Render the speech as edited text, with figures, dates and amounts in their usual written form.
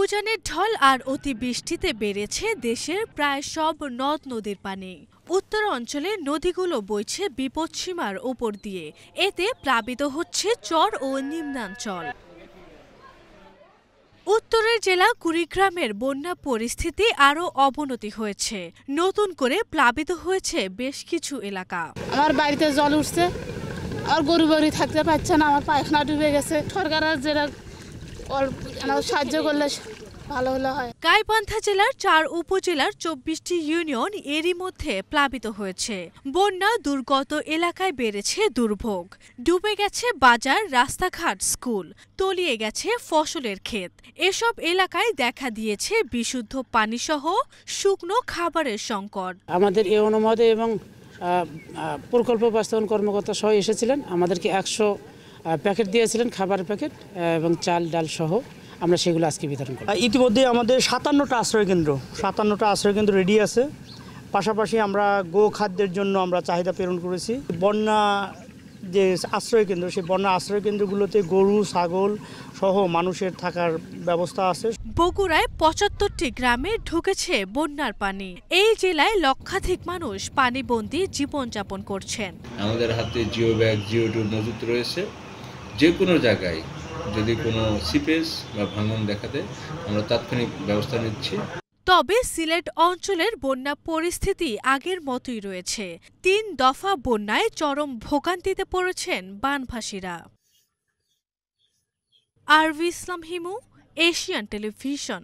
উজানের ঢল আর অতিবৃষ্টিতে বেড়েছে দেশের প্রায় সব নদ নদীর পানি। উত্তর অঞ্চলে নদীগুলো বইছে বিপদসীমার ওপর দিয়ে, এতে প্লাবিত হচ্ছে চর ও নিম্নাঞ্চল। উত্তরের জেলা কুড়িগ্রামের বন্যা পরিস্থিতি আরও অবনতি হয়েছে। নতুন করে প্লাবিত হয়েছে বেশ কিছু এলাকা। আমার বাড়িতে জল উঠছে, আর গরু বাড়ি থাকতে পারছে না, আমার পায়খানা ডুবে গেছে। সরকারের যেটা সাহায্য করলে ভালো হলে হয়। গাইবান্ধা জেলার ৪ উপজেলার ২৪টি ইউনিয়ন এরই মধ্যে প্লাবিত হয়েছে। বন্যা দুর্গত এলাকায় বেড়েছে দুর্ভোগ। ডুবে গেছে বাজার, রাস্তাঘাট, স্কুল, তলিয়ে গেছে ফসলের ক্ষেত। এসব এলাকায় দেখা দিয়েছে বিশুদ্ধ পানিসহ শুকনো খাবারের সংকট। আমাদের এই অনুমোদন এবং প্রকল্প বাস্তবায়ন কর্মকর্তা সহ এসেছিলেন, আমাদেরকে ১০০ প্যাকেট দিয়েছিলেন, খাবারের প্যাকেট এবং চাল ডাল সহ। আমরা সেগুলো আজকে বিতরণ করি। ইতিমধ্যে আমাদের ৫৭টা আশ্রয়কেন্দ্র রেডি আছে। পাশাপাশি আমরা গো খাদ্যের জন্য আমরা চাহিদা প্রেরণ করেছি। বন্যা যে আশ্রয়কেন্দ্র, সেই বন্যা আশ্রয়কেন্দ্রগুলোতে গরু, ছাগল সহ মানুষের থাকার ব্যবস্থা আছে। বগুড়ায় ৭৫টি গ্রামে ঢুকেছে বন্যার পানি। এই জেলায় লক্ষাধিক মানুষ পানিবন্দী জীবনযাপন করছেন। আমাদের হাতে জিও ব্যাগ, জিও টুল মজুত রয়েছে। যে কোনো জায়গায় যদি কোনো সিপেজ বা ভাঙন দেখা দেয়, আমরা তাৎক্ষণিক ব্যবস্থা নিচ্ছি। তবে সিলেট অঞ্চলের বন্যা পরিস্থিতি আগের মতোই রয়েছে। ৩ দফা বন্যায় চরম ভোগান্তিতে পড়েছেন বানভাসীরা। আরভি ইসলাম হিমু, এশিয়ান টেলিভিশন।